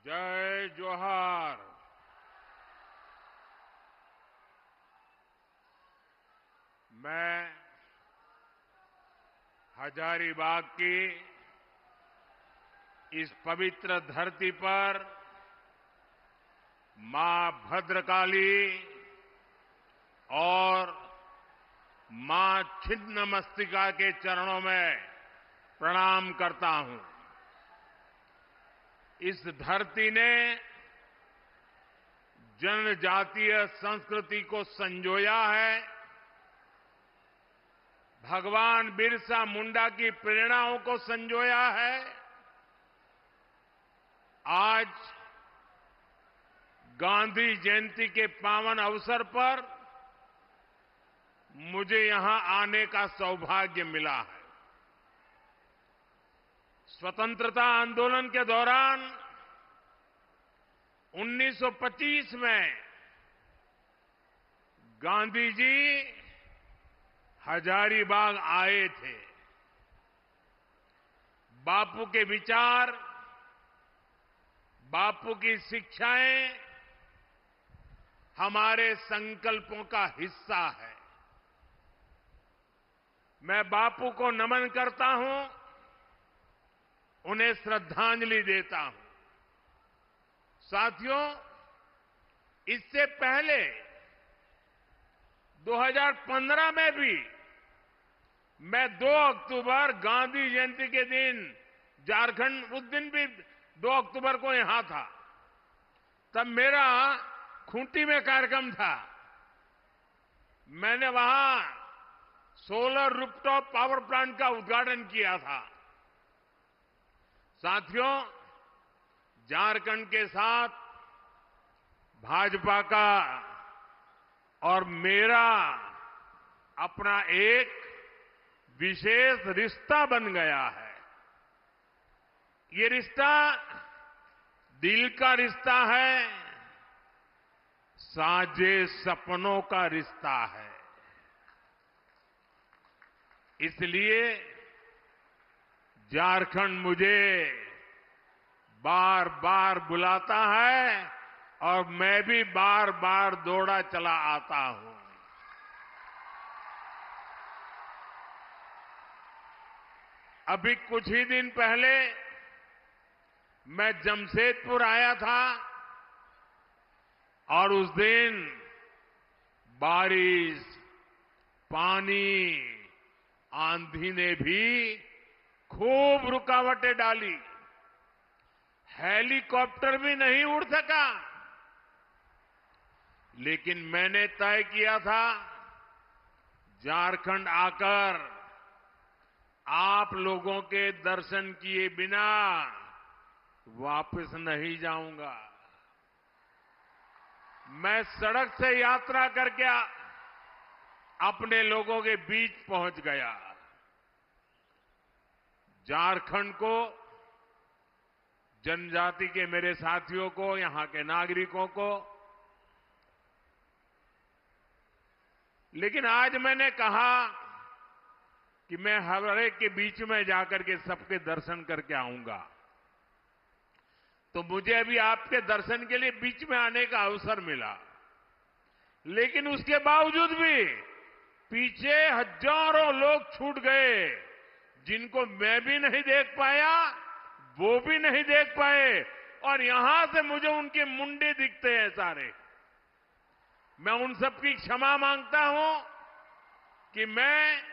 जय जोहार। मैं हजारीबाग की इस पवित्र धरती पर मां भद्रकाली और मां छिन्नमस्तिका के चरणों में प्रणाम करता हूं। इस धरती ने जनजातीय संस्कृति को संजोया है। भगवान बिरसा मुंडा की प्रेरणाओं को संजोया है। आज गांधी जयंती के पावन अवसर पर मुझे यहां आने का सौभाग्य मिला है। स्वतंत्रता आंदोलन के दौरान 1925 में गांधी जी हजारीबाग आए थे। बापू के विचार, बापू की शिक्षाएं हमारे संकल्पों का हिस्सा है। मैं बापू को नमन करता हूं, उन्हें श्रद्धांजलि देता हूं। साथियों, इससे पहले 2015 में भी मैं 2 अक्टूबर गांधी जयंती के दिन झारखंड, उस दिन भी 2 अक्टूबर को यहां था। तब मेरा खूंटी में कार्यक्रम था। मैंने वहां सोलर रूफटॉप पावर प्लांट का उद्घाटन किया था। साथियों, झारखंड के साथ भाजपा का और मेरा अपना एक विशेष रिश्ता बन गया है। ये रिश्ता दिल का रिश्ता है, साझे सपनों का रिश्ता है। इसलिए झारखंड मुझे बार बार बुलाता है और मैं भी बार बार दौड़ा चला आता हूं। अभी कुछ ही दिन पहले मैं जमशेदपुर आया था और उस दिन बारिश, पानी, आंधी ने भी खूब रुकावटें डाली। हेलीकॉप्टर भी नहीं उड़ सका। लेकिन मैंने तय किया था, झारखंड आकर आप लोगों के दर्शन किए बिना वापस नहीं जाऊंगा। मैं सड़क से यात्रा करके अपने लोगों के बीच पहुंच गया। झारखंड को, जनजाति के मेरे साथियों को, यहां के नागरिकों को, लेकिन आज मैंने कहा कि मैं हर एक के बीच में जाकर के सबके दर्शन करके आऊंगा। तो मुझे अभी आपके दर्शन के लिए बीच में आने का अवसर मिला। लेकिन उसके बावजूद भी पीछे हजारों लोग छूट गए, जिनको मैं भी नहीं देख पाया, वो भी नहीं देख पाए, और यहां से मुझे उनके मुंडे दिखते हैं सारे। मैं उन सबकी क्षमा मांगता हूं कि मैं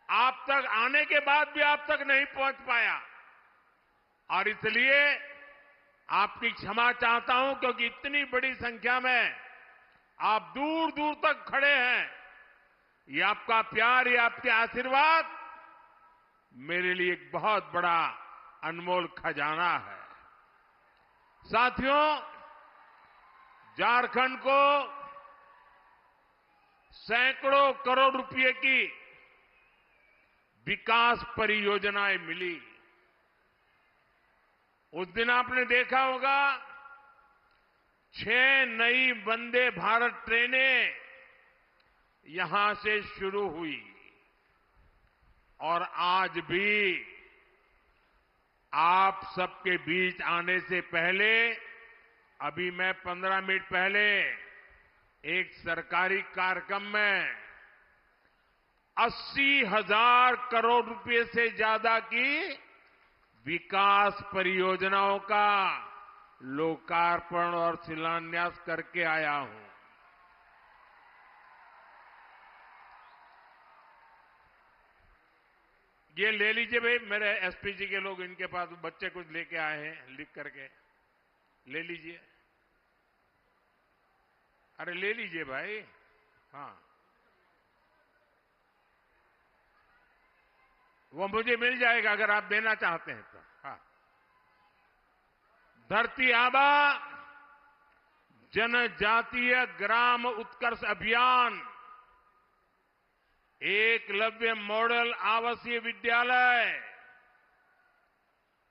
आप तक आने के बाद भी आप तक नहीं पहुंच पाया, और इसलिए आपकी क्षमा चाहता हूं, क्योंकि इतनी बड़ी संख्या में आप दूर दूर तक खड़े हैं। ये आपका प्यार, ये आपके आशीर्वाद मेरे लिए एक बहुत बड़ा अनमोल खजाना है। साथियों, झारखंड को सैकड़ों करोड़ रुपए की विकास परियोजनाएं मिली। उस दिन आपने देखा होगा 6 नई वंदे भारत ट्रेनें यहां से शुरू हुई, और आज भी आप सबके बीच आने से पहले अभी मैं 15 मिनट पहले एक सरकारी कार्यक्रम में 80,000 करोड़ रुपए से ज्यादा की विकास परियोजनाओं का लोकार्पण और शिलान्यास करके आया हूं। ये ले लीजिए भाई, मेरे एसपीजी के लोग, इनके पास बच्चे कुछ लेके आए हैं लिख करके, ले लीजिए। अरे ले लीजिए भाई। हाँ, वो मुझे मिल जाएगा अगर आप देना चाहते हैं तो। हाँ, धरती आबा जनजातीय ग्राम उत्कर्ष अभियान, एकलव्य मॉडल आवासीय विद्यालय,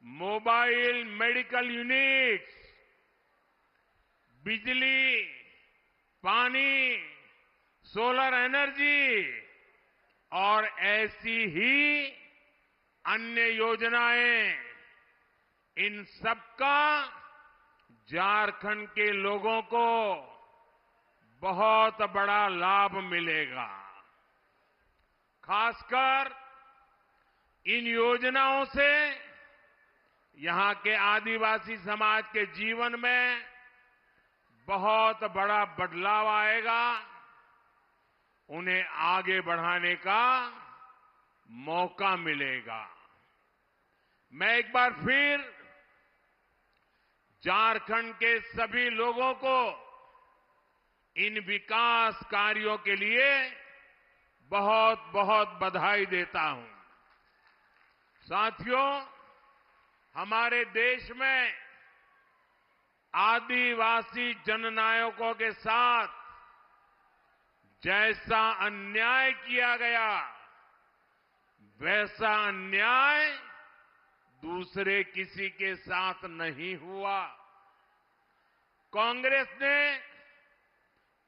मोबाइल मेडिकल यूनिट्स, बिजली, पानी, सोलर एनर्जी और ऐसी ही अन्य योजनाएं, इन सबका झारखंड के लोगों को बहुत बड़ा लाभ मिलेगा। खासकर इन योजनाओं से यहां के आदिवासी समाज के जीवन में बहुत बड़ा बदलाव आएगा, उन्हें आगे बढ़ाने का मौका मिलेगा। मैं एक बार फिर झारखंड के सभी लोगों को इन विकास कार्यों के लिए बहुत बहुत बधाई देता हूं। साथियों, हमारे देश में आदिवासी जननायकों के साथ जैसा अन्याय किया गया, वैसा अन्याय दूसरे किसी के साथ नहीं हुआ। कांग्रेस ने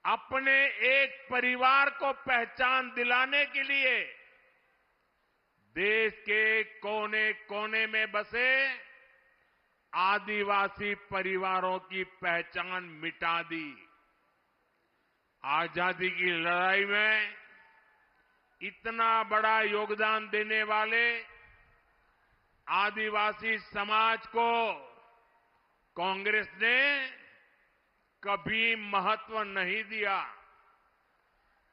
अपने एक परिवार को पहचान दिलाने के लिए देश के कोने कोने में बसे आदिवासी परिवारों की पहचान मिटा दी। आजादी की लड़ाई में इतना बड़ा योगदान देने वाले आदिवासी समाज को कांग्रेस ने कभी महत्व नहीं दिया।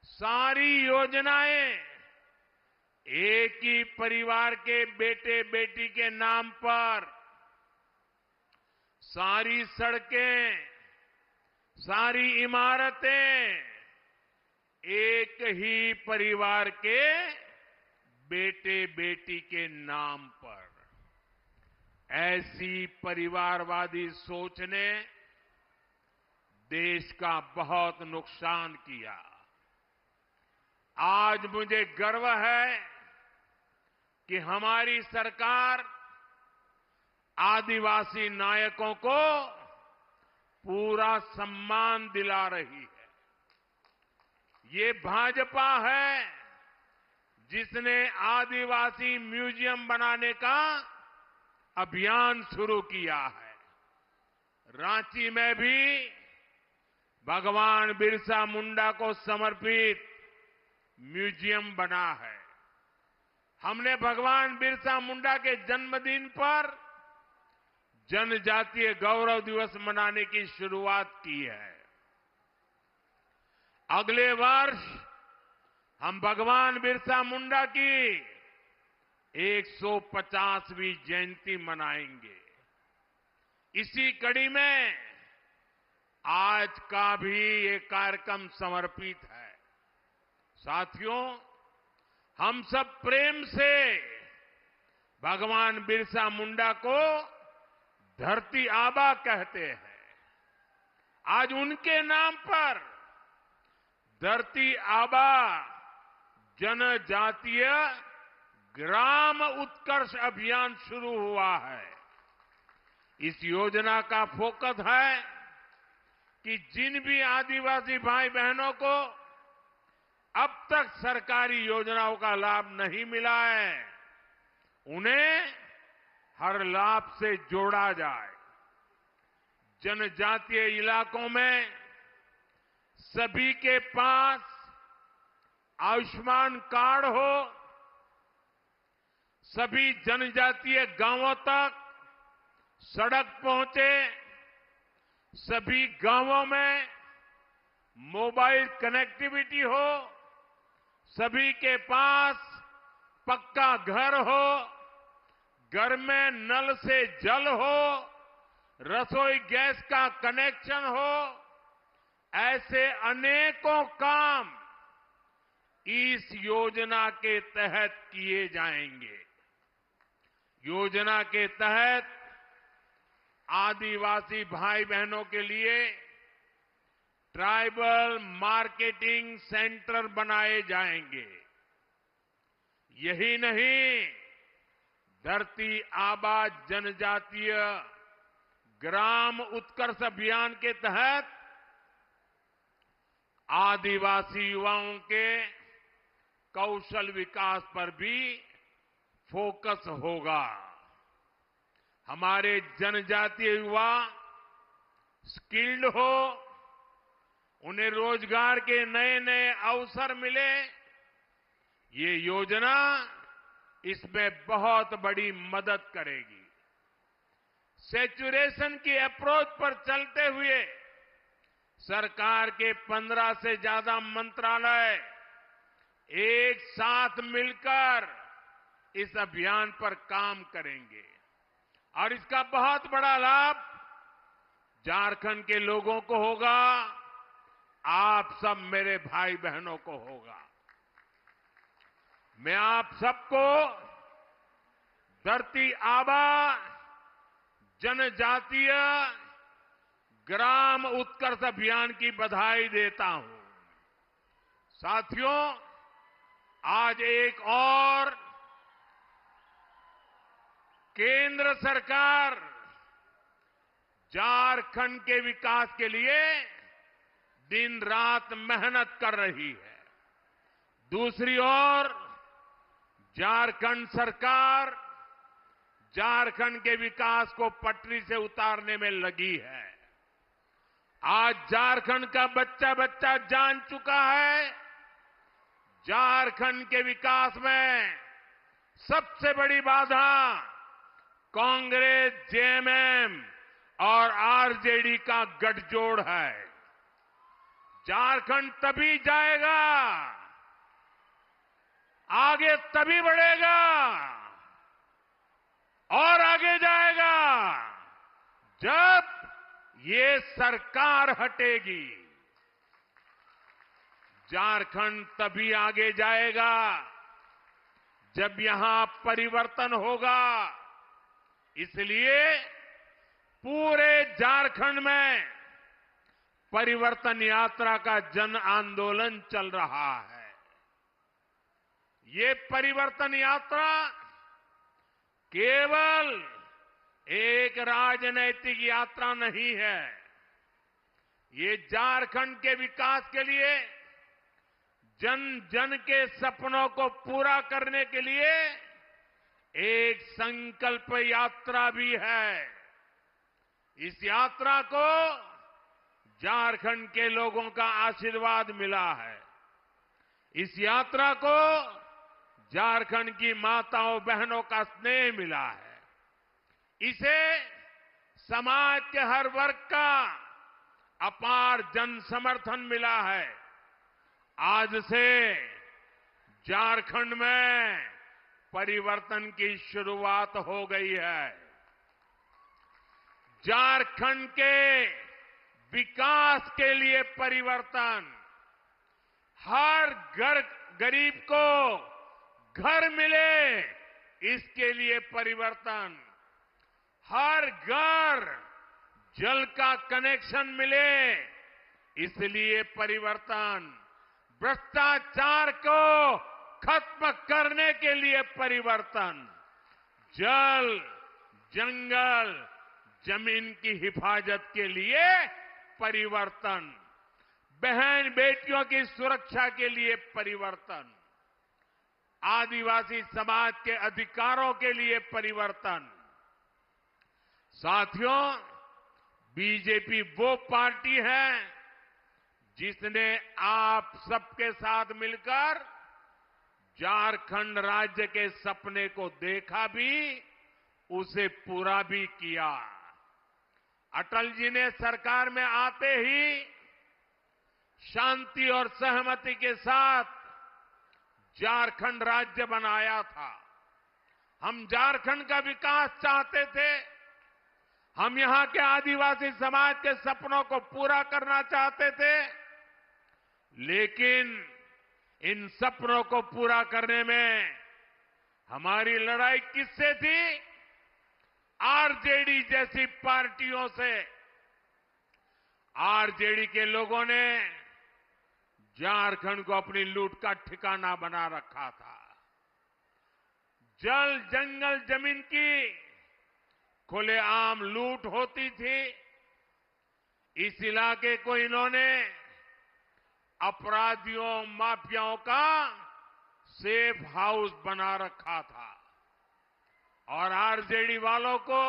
सारी योजनाएं एक ही परिवार के बेटे बेटी के नाम पर, सारी सड़कें, सारी इमारतें एक ही परिवार के बेटे बेटी के नाम पर। ऐसी परिवारवादी सोच ने देश का बहुत नुकसान किया। आज मुझे गर्व है कि हमारी सरकार आदिवासी नायकों को पूरा सम्मान दिला रही है। ये भाजपा है जिसने आदिवासी म्यूजियम बनाने का अभियान शुरू किया है। रांची में भी भगवान बिरसा मुंडा को समर्पित म्यूजियम बना है। हमने भगवान बिरसा मुंडा के जन्मदिन पर जनजातीय गौरव दिवस मनाने की शुरुआत की है। अगले वर्ष हम भगवान बिरसा मुंडा की 150वीं जयंती मनाएंगे। इसी कड़ी में आज का भी ये कार्यक्रम समर्पित है। साथियों, हम सब प्रेम से भगवान बिरसा मुंडा को धरती आबा कहते हैं। आज उनके नाम पर धरती आबा जनजातीय ग्राम उत्कर्ष अभियान शुरू हुआ है। इस योजना का फोकस है कि जिन भी आदिवासी भाई बहनों को अब तक सरकारी योजनाओं का लाभ नहीं मिला है, उन्हें हर लाभ से जोड़ा जाए। जनजातीय इलाकों में सभी के पास आयुष्मान कार्ड हो, सभी जनजातीय गांवों तक सड़क पहुंचे, सभी गांवों में मोबाइल कनेक्टिविटी हो, सभी के पास पक्का घर हो, घर में नल से जल हो, रसोई गैस का कनेक्शन हो, ऐसे अनेकों काम इस योजना के तहत किए जाएंगे। योजना के तहत आदिवासी भाई बहनों के लिए ट्राइबल मार्केटिंग सेंटर बनाए जाएंगे। यही नहीं, धरती आबा जनजातीय ग्राम उत्कर्ष अभियान के तहत आदिवासी युवाओं के कौशल विकास पर भी फोकस होगा। हमारे जनजातीय युवा स्किल्ड हो, उन्हें रोजगार के नए नए अवसर मिले, ये योजना इसमें बहुत बड़ी मदद करेगी। सैचुरेशन की अप्रोच पर चलते हुए सरकार के 15 से ज्यादा मंत्रालय एक साथ मिलकर इस अभियान पर काम करेंगे और इसका बहुत बड़ा लाभ झारखंड के लोगों को होगा, आप सब मेरे भाई बहनों को होगा। मैं आप सबको धरती आबा जनजातीय ग्राम उत्कर्ष अभियान की बधाई देता हूं। साथियों, आज एक और केंद्र सरकार झारखंड के विकास के लिए दिन रात मेहनत कर रही है। दूसरी ओर झारखंड सरकार झारखंड के विकास को पटरी से उतारने में लगी है। आज झारखंड का बच्चा बच्चा जान चुका है, झारखंड के विकास में सबसे बड़ी बाधा कांग्रेस, जेएमएम और आरजेडी का गठजोड़ है। झारखंड तभी जाएगा, आगे तभी बढ़ेगा और आगे जाएगा जब ये सरकार हटेगी। झारखंड तभी आगे जाएगा जब यहां परिवर्तन होगा। इसलिए पूरे झारखंड में परिवर्तन यात्रा का जन आंदोलन चल रहा है। ये परिवर्तन यात्रा केवल एक राजनैतिक यात्रा नहीं है, ये झारखंड के विकास के लिए, जन जन के सपनों को पूरा करने के लिए एक संकल्प यात्रा भी है। इस यात्रा को झारखंड के लोगों का आशीर्वाद मिला है। इस यात्रा को झारखंड की माताओं बहनों का स्नेह मिला है। इसे समाज के हर वर्ग का अपार जन समर्थन मिला है। आज से झारखंड में परिवर्तन की शुरुआत हो गई है। झारखंड के विकास के लिए परिवर्तन, हर गरीब को घर मिले इसके लिए परिवर्तन, हर घर जल का कनेक्शन मिले इसलिए परिवर्तन, भ्रष्टाचार को खत्म करने के लिए परिवर्तन, जल, जंगल, जमीन की हिफाजत के लिए परिवर्तन, बहन बेटियों की सुरक्षा के लिए परिवर्तन, आदिवासी समाज के अधिकारों के लिए परिवर्तन, साथियों, बीजेपी वो पार्टी है जिसने आप सबके साथ मिलकर झारखंड राज्य के सपने को देखा भी, उसे पूरा भी किया। अटल जी ने सरकार में आते ही शांति और सहमति के साथ झारखंड राज्य बनाया था। हम झारखंड का विकास चाहते थे। हम यहां के आदिवासी समाज के सपनों को पूरा करना चाहते थे। लेकिन इन सपनों को पूरा करने में हमारी लड़ाई किससे थी? आरजेडी जैसी पार्टियों से। आरजेडी के लोगों ने झारखंड को अपनी लूट का ठिकाना बना रखा था। जल, जंगल, जमीन की खुलेआम लूट होती थी। इस इलाके को इन्होंने अपराधियों, माफियाओं का सेफ हाउस बना रखा था। और आरजेडी वालों को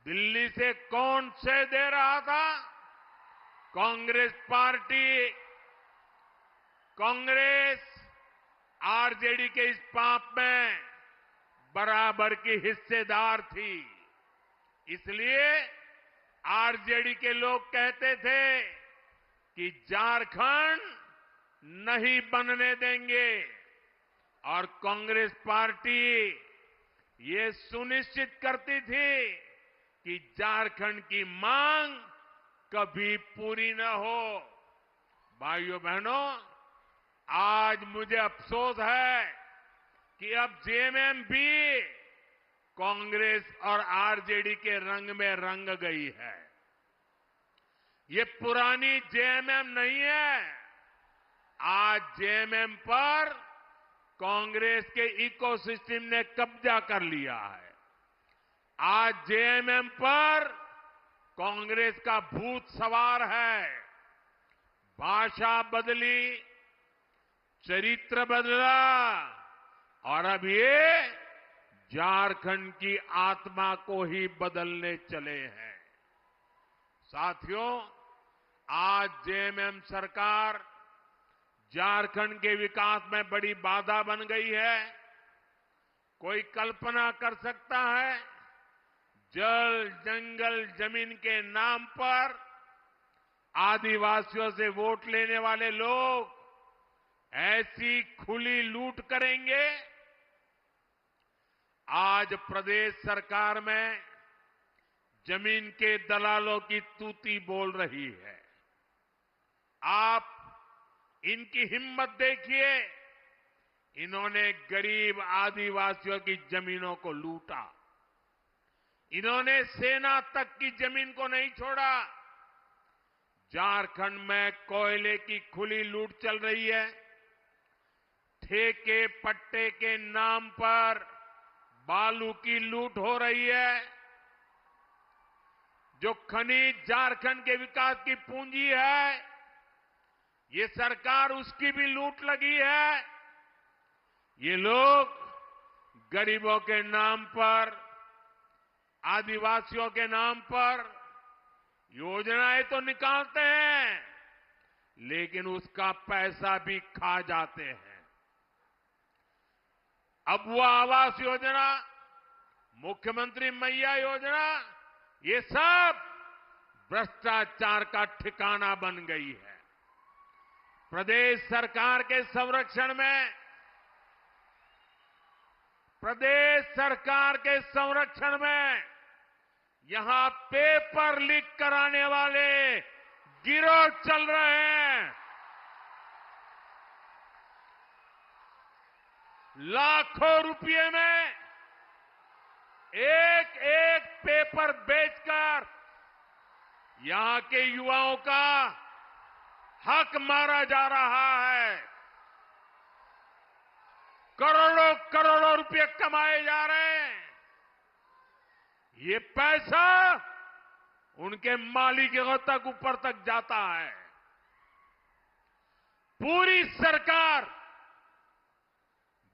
दिल्ली से कौन से दे रहा था? कांग्रेस पार्टी। कांग्रेस आरजेडी के इस पाप में बराबर की हिस्सेदार थी। इसलिए आरजेडी के लोग कहते थे कि झारखंड नहीं बनने देंगे। और कांग्रेस पार्टी ये सुनिश्चित करती थी कि झारखंड की मांग कभी पूरी न हो। भाइयों बहनों, आज मुझे अफसोस है कि अब जेएमएम भी कांग्रेस और आरजेडी के रंग में रंग गई है। ये पुरानी जेएमएम नहीं है। आज जेएमएम पर कांग्रेस के इकोसिस्टम ने कब्जा कर लिया है। आज जेएमएम पर कांग्रेस का भूत सवार है। भाषा बदली, चरित्र बदला और अब ये झारखंड की आत्मा को ही बदलने चले हैं। साथियों, आज जेएमएम सरकार झारखंड के विकास में बड़ी बाधा बन गई है। कोई कल्पना कर सकता है, जल, जंगल, जमीन के नाम पर आदिवासियों से वोट लेने वाले लोग ऐसी खुली लूट करेंगे? आज प्रदेश सरकार में जमीन के दलालों की तूती बोल रही है। आप इनकी हिम्मत देखिए। इन्होंने गरीब आदिवासियों की जमीनों को लूटा। इन्होंने सेना तक की जमीन को नहीं छोड़ा। झारखंड में कोयले की खुली लूट चल रही है। ठेके पट्टे के नाम पर बालू की लूट हो रही है। जो खनिज झारखंड के विकास की पूंजी है, ये सरकार उसकी भी लूट लगी है। ये लोग गरीबों के नाम पर, आदिवासियों के नाम पर योजनाएं तो निकालते हैं, लेकिन उसका पैसा भी खा जाते हैं। अब वो आवास योजना, मुख्यमंत्री मैया योजना, ये सब भ्रष्टाचार का ठिकाना बन गई है। प्रदेश सरकार के संरक्षण में, यहां पेपर लीक कराने वाले गिरोह चल रहे हैं। लाखों रुपए में एक एक पेपर बेचकर यहां के युवाओं का हक मारा जा रहा है। करोड़ों करोड़ों रुपए कमाए जा रहे हैं। ये पैसा उनके मालिकों तक, ऊपर तक जाता है। पूरी सरकार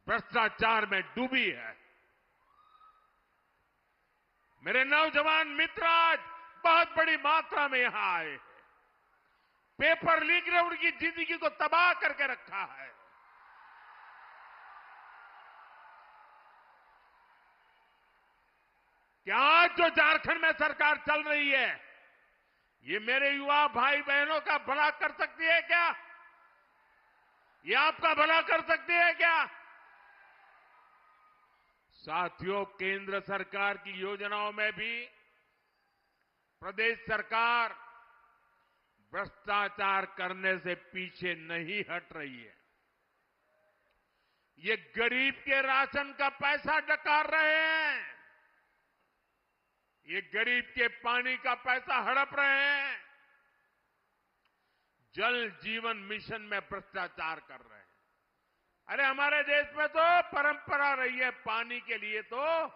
भ्रष्टाचार में डूबी है। मेरे नौजवान मित्र आज बहुत बड़ी मात्रा में यहां आए हैं। पेपर लीक ने उनकी जिंदगी को तबाह करके रखा है। क्या आज जो झारखंड में सरकार चल रही है, ये मेरे युवा भाई बहनों का भला कर सकती है क्या? ये आपका भला कर सकती है क्या? साथियों, केंद्र सरकार की योजनाओं में भी प्रदेश सरकार भ्रष्टाचार करने से पीछे नहीं हट रही है। ये गरीब के राशन का पैसा डकार रहे हैं, ये गरीब के पानी का पैसा हड़प रहे हैं, जल जीवन मिशन में भ्रष्टाचार कर रहे हैं। अरे हमारे देश में तो परंपरा रही है, पानी के लिए तो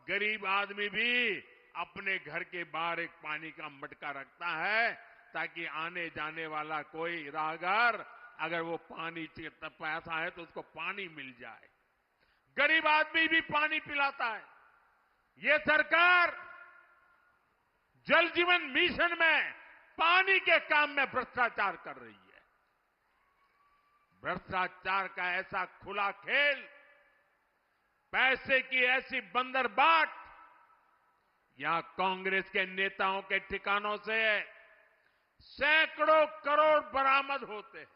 गरीब आदमी भी अपने घर के बाहर एक पानी का मटका रखता है, ताकि आने जाने वाला कोई राहगीर अगर वो पानी प्यासा है तो उसको पानी मिल जाए। गरीब आदमी भी पानी पिलाता है। ये सरकार जल जीवन मिशन में पानी के काम में भ्रष्टाचार कर रही है। भ्रष्टाचार का ऐसा खुला खेल, पैसे की ऐसी बंदरबाट, यहां कांग्रेस के नेताओं के ठिकानों से सैकड़ों करोड़ बरामद होते हैं।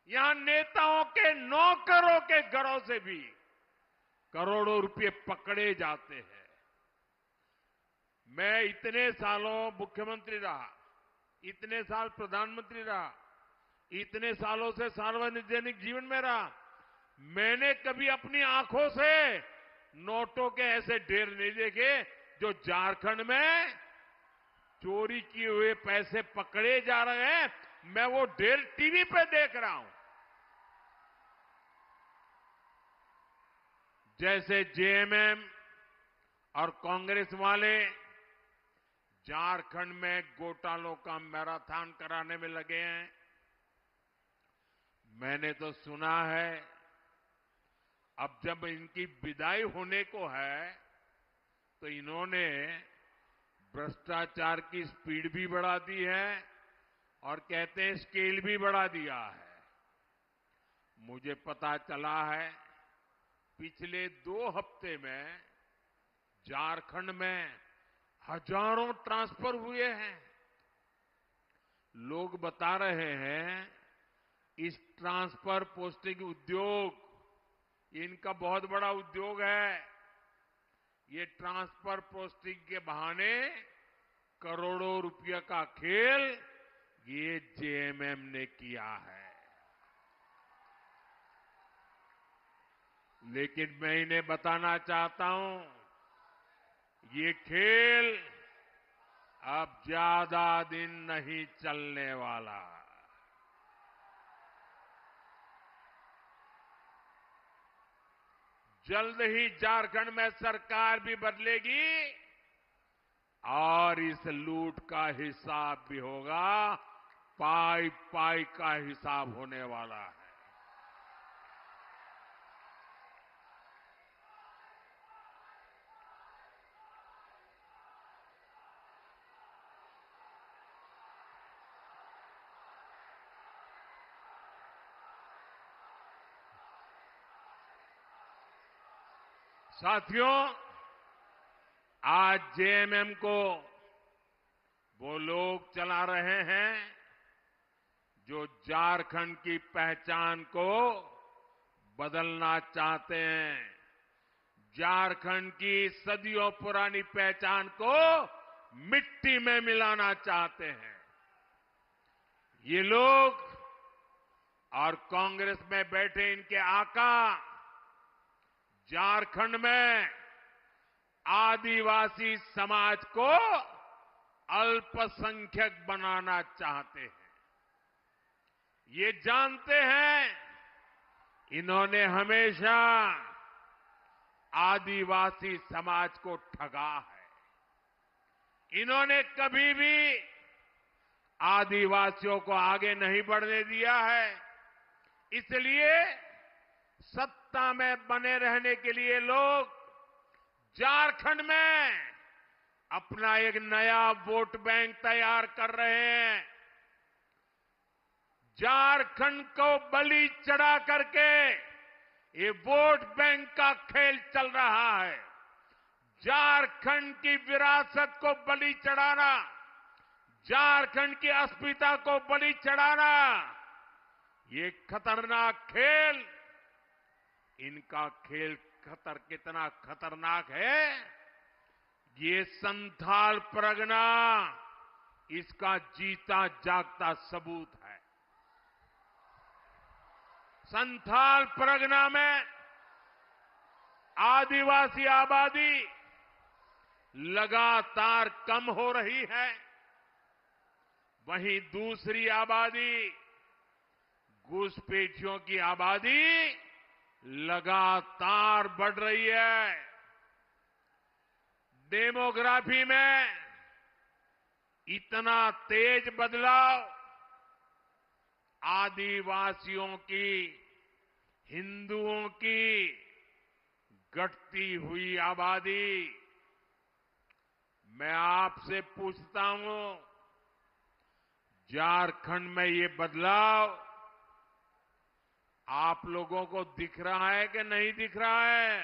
यहां नेताओं के नौकरों के घरों से भी करोड़ों रुपए पकड़े जाते हैं। मैं इतने सालों मुख्यमंत्री रहा, इतने साल प्रधानमंत्री रहा, इतने सालों से सार्वजनिक जीवन में रहा, मैंने कभी अपनी आंखों से नोटों के ऐसे ढेर नहीं देखे जो झारखंड में चोरी किए हुए पैसे पकड़े जा रहे हैं। मैं वो ढेर टीवी पे देख रहा हूं। जैसे जेएमएम और कांग्रेस वाले झारखंड में घोटालों का मैराथन कराने में लगे हैं। मैंने तो सुना है अब जब इनकी विदाई होने को है तो इन्होंने भ्रष्टाचार की स्पीड भी बढ़ा दी है और कहते हैं स्केल भी बढ़ा दिया है। मुझे पता चला है पिछले 2 हफ्ते में झारखंड में हजारों ट्रांसफर हुए हैं। लोग बता रहे हैं इस ट्रांसफर पोस्टिंग उद्योग इनका बहुत बड़ा उद्योग है। ये ट्रांसफर पोस्टिंग के बहाने करोड़ों रुपये का खेल ये जेएमएम ने किया है। लेकिन मैं इन्हें बताना चाहता हूं, ये खेल अब ज्यादा दिन नहीं चलने वाला। जल्द ही झारखंड में सरकार भी बदलेगी और इस लूट का हिसाब भी होगा। पाई पाई का हिसाब होने वाला है। साथियों, आज जेएमएम को वो लोग चला रहे हैं जो झारखंड की पहचान को बदलना चाहते हैं, झारखंड की सदियों पुरानी पहचान को मिट्टी में मिलाना चाहते हैं। ये लोग और कांग्रेस में बैठे इनके आका झारखंड में आदिवासी समाज को अल्पसंख्यक बनाना चाहते हैं। ये जानते हैं इन्होंने हमेशा आदिवासी समाज को ठगा है। इन्होंने कभी भी आदिवासियों को आगे नहीं बढ़ने दिया है। इसलिए सत्ता में बने रहने के लिए लोग झारखंड में अपना एक नया वोट बैंक तैयार कर रहे हैं। झारखंड को बलि चढ़ा करके ये वोट बैंक का खेल चल रहा है। झारखंड की विरासत को बलि चढ़ाना, झारखंड की अस्मिता को बलि चढ़ाना, ये खतरनाक खेल, इनका खेल कितना खतरनाक है, ये संथाल परगना इसका जीता जागता सबूत है। संथाल परगना में आदिवासी आबादी लगातार कम हो रही है, वहीं दूसरी आबादी, घुसपैठियों की आबादी लगातार बढ़ रही है। डेमोग्राफी में इतना तेज बदलाव आदिवासियों की, हिंदुओं की घटती हुई आबादी। मैं आपसे पूछता हूं, झारखंड में ये बदलाव आप लोगों को दिख रहा है कि नहीं दिख रहा है?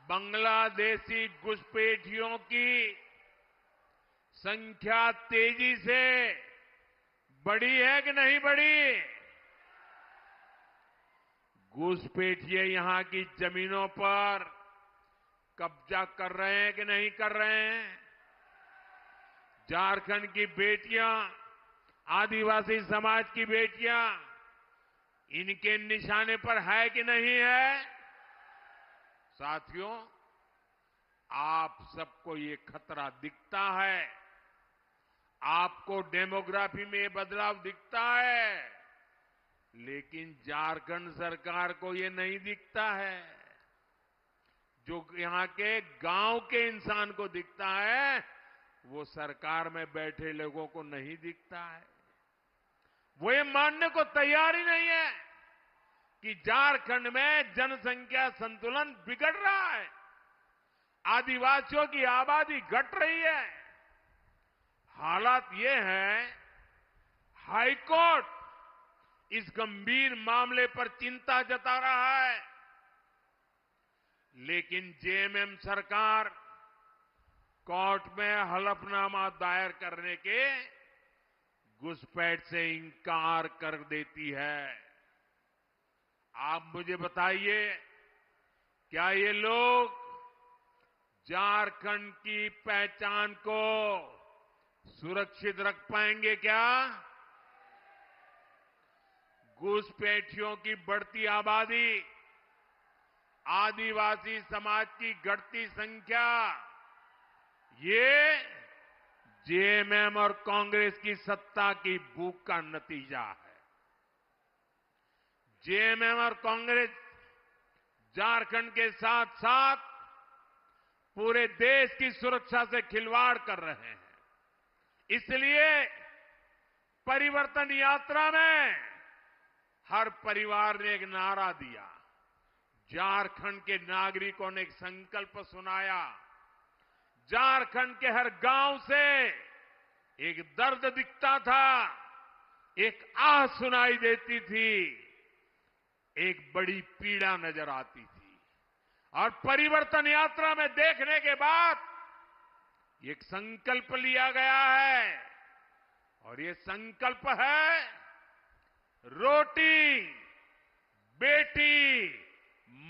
बांग्लादेशी घुसपैठियों की संख्या तेजी से बढ़ी है कि नहीं बढ़ी? घुसपैठिए यहां की जमीनों पर कब्जा कर रहे हैं कि नहीं कर रहे हैं? झारखंड की बेटियां, आदिवासी समाज की बेटियां इनके निशाने पर है कि नहीं है? साथियों, आप सबको ये खतरा दिखता है, आपको डेमोग्राफी में ये बदलाव दिखता है, लेकिन झारखंड सरकार को ये नहीं दिखता है। जो यहां के गांव के इंसान को दिखता है, वो सरकार में बैठे लोगों को नहीं दिखता है। वो ये मानने को तैयार ही नहीं है कि झारखंड में जनसंख्या संतुलन बिगड़ रहा है, आदिवासियों की आबादी घट रही है। हालात ये है, हाईकोर्ट इस गंभीर मामले पर चिंता जता रहा है, लेकिन जेएमएम सरकार कोर्ट में हलफनामा दायर करने के घुसपैठ से इंकार कर देती है। आप मुझे बताइए, क्या ये लोग झारखंड की पहचान को सुरक्षित रख पाएंगे क्या? घुसपैठियों की बढ़ती आबादी, आदिवासी समाज की घटती संख्या, ये जेएमएम और कांग्रेस की सत्ता की भूख का नतीजा है। जेएमएम और कांग्रेस झारखंड के साथ साथ पूरे देश की सुरक्षा से खिलवाड़ कर रहे हैं। इसलिए परिवर्तन यात्रा में हर परिवार ने एक नारा दिया, झारखंड के नागरिकों ने एक संकल्प सुनाया, झारखंड के हर गांव से एक दर्द दिखता था, एक आह सुनाई देती थी, एक बड़ी पीड़ा नजर आती थी। और परिवर्तन यात्रा में देखने के बाद एक संकल्प लिया गया है, और ये संकल्प है, रोटी, बेटी,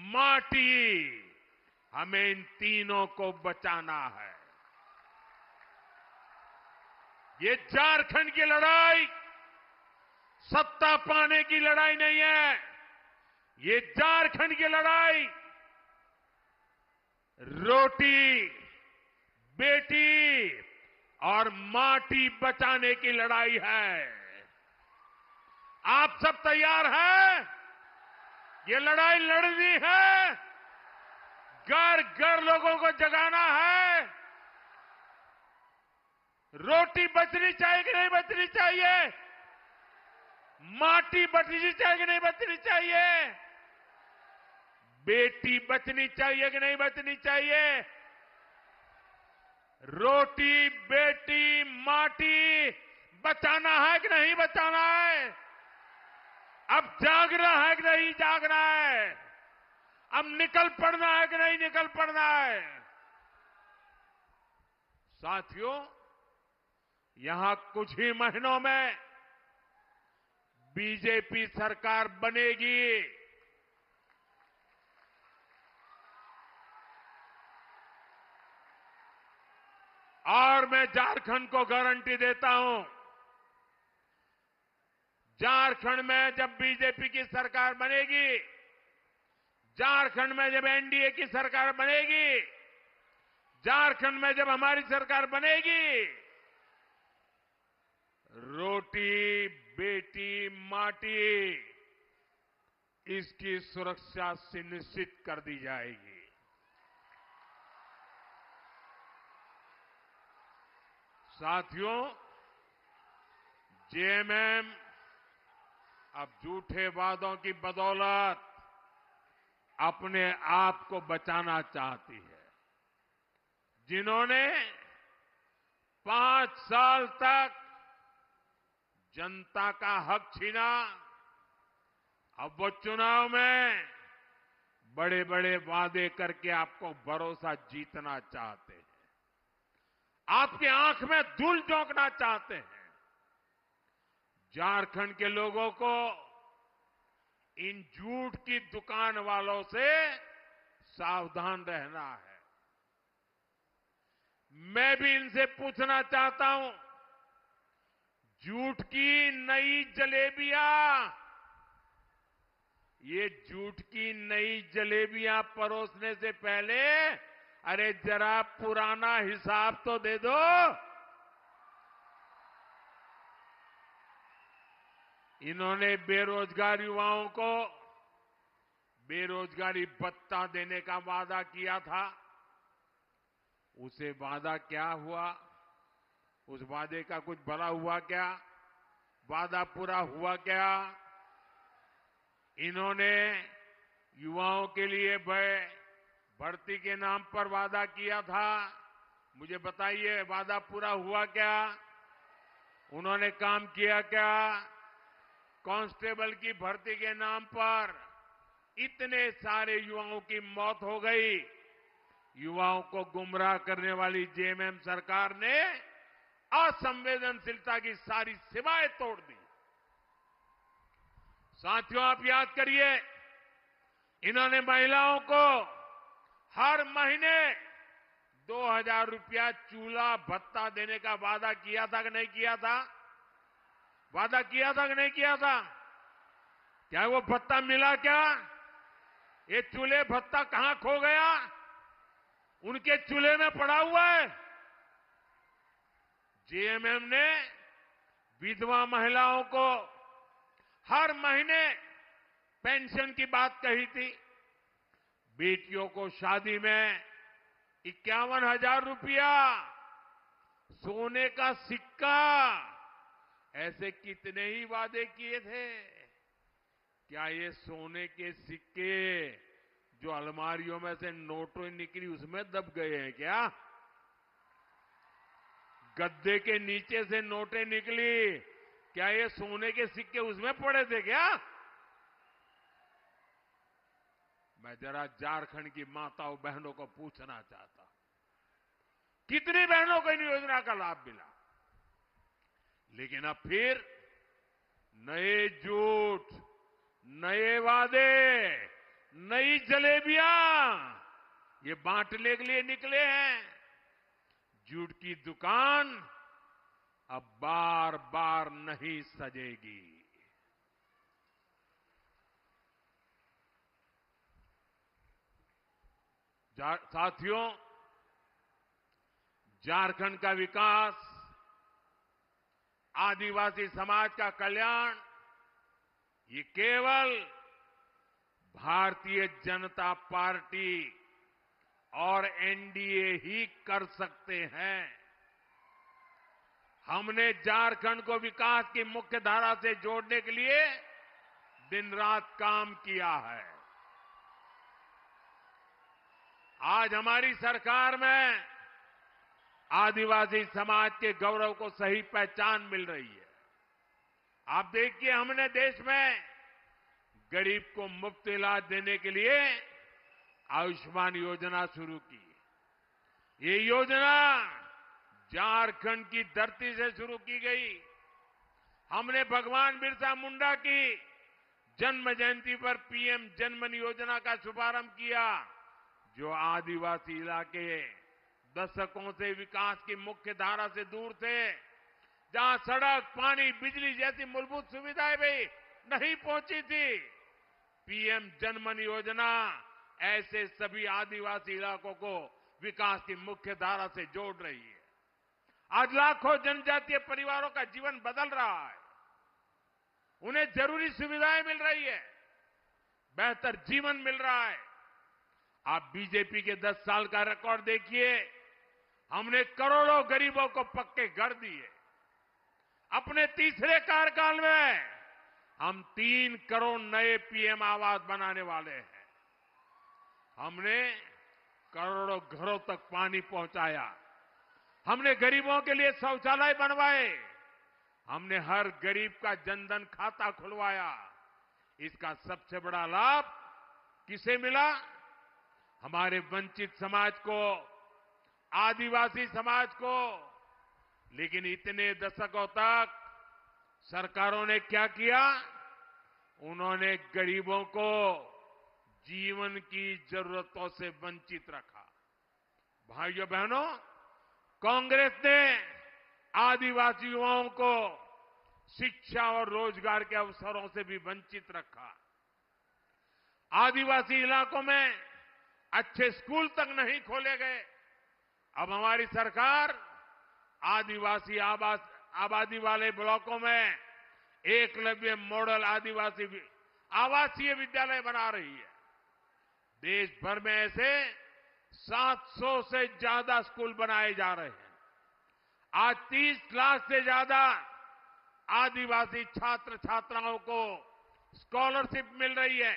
माटी, हमें इन तीनों को बचाना है। ये झारखंड की लड़ाई सत्ता पाने की लड़ाई नहीं है, ये झारखंड की लड़ाई रोटी, बेटी और माटी बचाने की लड़ाई है। आप सब तैयार हैं? ये लड़ाई लड़नी है, घर घर लोगों को जगाना है। रोटी बचनी चाहिए कि नहीं बचनी चाहिए? माटी बचनी चाहिए कि नहीं बचनी चाहिए? बेटी बचनी चाहिए कि नहीं बचनी चाहिए? रोटी, बेटी, माटी बचाना है कि नहीं बचाना है? अब जागना है कि नहीं जागना है? अब निकल पड़ना है कि नहीं निकल पड़ना है? साथियों, यहां कुछ ही महीनों में बीजेपी सरकार बनेगी। और मैं झारखंड को गारंटी देता हूं, झारखंड में जब बीजेपी की सरकार बनेगी, झारखंड में जब एनडीए की सरकार बनेगी, झारखंड में जब हमारी सरकार बनेगी, रोटी, बेटी, माटी, इसकी सुरक्षा सुनिश्चित कर दी जाएगी। साथियों, जेएमएम अब झूठे वादों की बदौलत अपने आप को बचाना चाहती है। जिन्होंने 5 साल तक जनता का हक छीना, अब वो चुनाव में बड़े बड़े वादे करके आपको भरोसा जीतना चाहते हैं, आपकी आंख में धूल झोंकना चाहते हैं। झारखंड के लोगों को इन झूठ की दुकान वालों से सावधान रहना है। मैं भी इनसे पूछना चाहता हूं, झूठ की नई जलेबियां, ये झूठ की नई जलेबियां परोसने से पहले अरे जरा पुराना हिसाब तो दे दो। इन्होंने बेरोजगार युवाओं को बेरोजगारी भत्ता देने का वादा किया था, उसे वादा क्या हुआ? उस वादे का कुछ भला हुआ क्या? वादा पूरा हुआ क्या? इन्होंने युवाओं के लिए भर्ती के नाम पर वादा किया था, मुझे बताइए वादा पूरा हुआ क्या? उन्होंने काम किया क्या? कांस्टेबल की भर्ती के नाम पर इतने सारे युवाओं की मौत हो गई। युवाओं को गुमराह करने वाली जेएमएम सरकार ने असंवेदनशीलता की सारी सीमाएं तोड़ दी। साथियों, आप याद करिए, इन्होंने महिलाओं को हर महीने 2000 रुपया चूल्हा भत्ता देने का वादा किया था कि नहीं किया था? वादा किया था कि नहीं किया था? क्या वो भत्ता मिला क्या? ये चूल्हे भत्ता कहां खो गया? उनके चूल्हे में पड़ा हुआ है। जेएमएम ने विधवा महिलाओं को हर महीने पेंशन की बात कही थी। बेटियों को शादी में 51,000 रुपया, सोने का सिक्का, ऐसे कितने ही वादे किए थे। क्या ये सोने के सिक्के जो अलमारियों में से नोटें निकली उसमें दब गए हैं क्या? गद्दे के नीचे से नोटें निकली, क्या ये सोने के सिक्के उसमें पड़े थे क्या? मैं जरा झारखंड की माताओं बहनों को पूछना चाहता हूं, कितनी बहनों को इन योजना का लाभ मिला? लेकिन अब फिर नए झूठ, नए वादे, नई जलेबियां ये बांटने के लिए निकले हैं। झूठ की दुकान अब बार बार नहीं सजेगी। साथियों, झारखंड का विकास, आदिवासी समाज का कल्याण, ये केवल भारतीय जनता पार्टी और एनडीए ही कर सकते हैं। हमने झारखंड को विकास की मुख्य धारा से जोड़ने के लिए दिन रात काम किया है। आज हमारी सरकार में आदिवासी समाज के गौरव को सही पहचान मिल रही है। आप देखिए, हमने देश में गरीब को मुफ्त इलाज देने के लिए आयुष्मान योजना शुरू की। ये योजना झारखंड की धरती से शुरू की गई। हमने भगवान बिरसा मुंडा की जन्म जयंती पर पीएम जनमन योजना का शुभारंभ किया, जो आदिवासी इलाके दशकों से विकास की मुख्य धारा से दूर थे, जहां सड़क, पानी, बिजली जैसी मूलभूत सुविधाएं भी नहीं पहुंची थी। पीएम जनमन योजना ऐसे सभी आदिवासी इलाकों को विकास की मुख्य धारा से जोड़ रही है। आज लाखों जनजातीय परिवारों का जीवन बदल रहा है। उन्हें जरूरी सुविधाएं मिल रही है, बेहतर जीवन मिल रहा है। आप बीजेपी के 10 साल का रिकॉर्ड देखिए। हमने करोड़ों गरीबों को पक्के घर दिए। अपने तीसरे कार्यकाल में हम 3 करोड़ नए पीएम आवास बनाने वाले हैं। हमने करोड़ों घरों तक पानी पहुंचाया। हमने गरीबों के लिए शौचालय बनवाए। हमने हर गरीब का जनधन खाता खुलवाया। इसका सबसे बड़ा लाभ किसे मिला? हमारे वंचित समाज को, आदिवासी समाज को। लेकिन इतने दशकों तक सरकारों ने क्या किया? उन्होंने गरीबों को जीवन की जरूरतों से वंचित रखा। भाइयों बहनों, कांग्रेस ने आदिवासी युवाओं को शिक्षा और रोजगार के अवसरों से भी वंचित रखा। आदिवासी इलाकों में अच्छे स्कूल तक नहीं खोले गए। अब हमारी सरकार आदिवासी आबादी वाले ब्लॉकों में एकलव्य मॉडल आदिवासी आवासीय विद्यालय बना रही है। देश भर में ऐसे 700 से ज्यादा स्कूल बनाए जा रहे हैं। आज 30 लाख से ज्यादा आदिवासी छात्र छात्राओं को स्कॉलरशिप मिल रही है।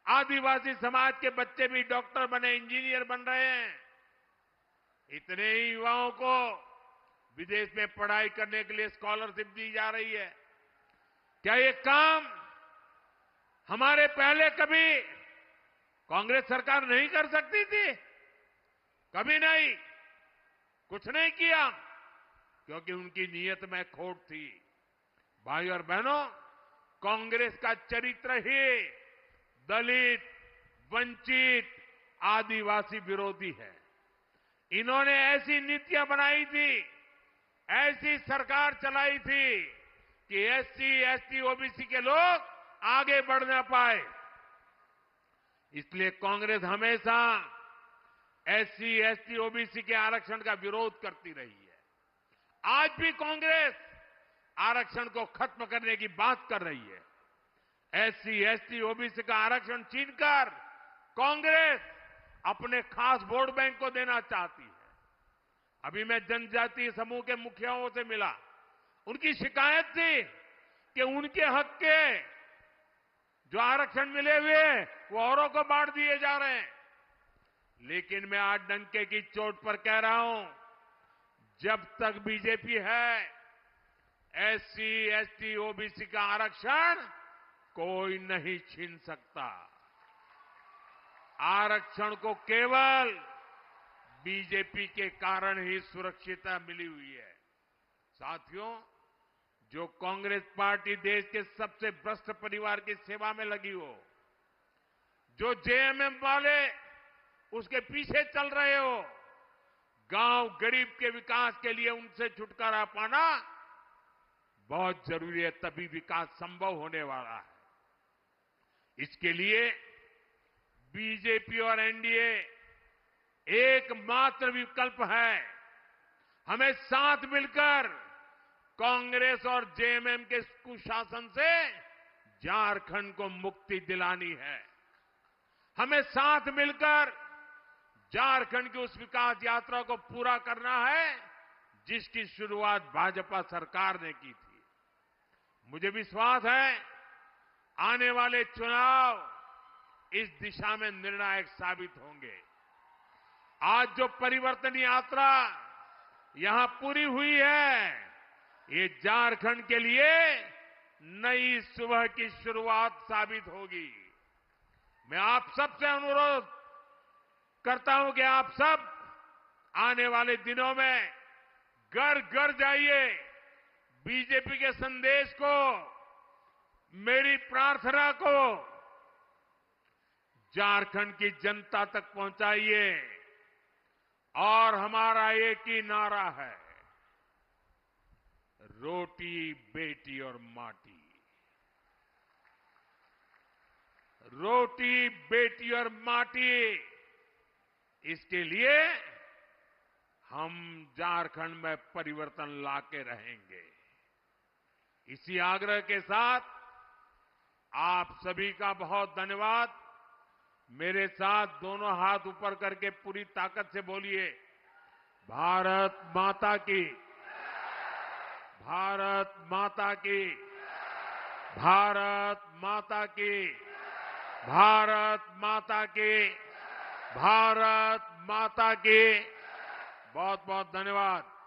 आदिवासी समाज के बच्चे भी डॉक्टर बने, इंजीनियर बन रहे हैं। इतने ही युवाओं को विदेश में पढ़ाई करने के लिए स्कॉलरशिप दी जा रही है। क्या ये काम हमारे पहले कभी कांग्रेस सरकार नहीं कर सकती थी? कभी नहीं, कुछ नहीं किया, क्योंकि उनकी नीयत में खोट थी। भाई और बहनों, कांग्रेस का चरित्र ही दलित, वंचित, आदिवासी विरोधी है। इन्होंने ऐसी नीतियां बनाई थी, ऐसी सरकार चलाई थी कि एससी, एसटी, ओबीसी के लोग आगे बढ़ ना पाए। इसलिए कांग्रेस हमेशा एससी, एसटी, ओबीसी के आरक्षण का विरोध करती रही है। आज भी कांग्रेस आरक्षण को खत्म करने की बात कर रही है। एससी, एसटी, ओबीसी का आरक्षण छीनकर कांग्रेस अपने खास वोट बैंक को देना चाहती है। अभी मैं जनजातीय समूह के मुखियाओं से मिला। उनकी शिकायत थी कि उनके हक के जो आरक्षण मिले हुए वो औरों को बांट दिए जा रहे हैं। लेकिन मैं आज डंके की चोट पर कह रहा हूं, जब तक बीजेपी है, एससी, एसटी, ओबीसी का आरक्षण कोई नहीं छीन सकता। आरक्षण को केवल बीजेपी के कारण ही सुरक्षितता मिली हुई है। साथियों, जो कांग्रेस पार्टी देश के सबसे भ्रष्ट परिवार की सेवा में लगी हो, जो जेएमएम वाले उसके पीछे चल रहे हो, गांव गरीब के विकास के लिए उनसे छुटकारा पाना बहुत जरूरी है, तभी विकास संभव होने वाला है। इसके लिए बीजेपी और एनडीए एकमात्र विकल्प है। हमें साथ मिलकर कांग्रेस और जेएमएम के कुशासन से झारखंड को मुक्ति दिलानी है। हमें साथ मिलकर झारखंड की उस विकास यात्रा को पूरा करना है जिसकी शुरुआत भाजपा सरकार ने की थी। मुझे विश्वास है आने वाले चुनाव इस दिशा में निर्णायक साबित होंगे। आज जो परिवर्तन यात्रा यहां पूरी हुई है, ये झारखंड के लिए नई सुबह की शुरुआत साबित होगी। मैं आप सबसे अनुरोध करता हूं कि आप सब आने वाले दिनों में घर घर जाइए, बीजेपी के संदेश को, मेरी प्रार्थना को झारखंड की जनता तक पहुंचाइए। और हमारा एक ही नारा है, रोटी बेटी और माटी। रोटी बेटी और माटी, इसके लिए हम झारखंड में परिवर्तन लाके रहेंगे। इसी आग्रह के साथ आप सभी का बहुत धन्यवाद। मेरे साथ दोनों हाथ ऊपर करके पूरी ताकत से बोलिए, भारत माता की, भारत माता की, भारत माता की, भारत माता की, भारत माता की। बहुत बहुत धन्यवाद।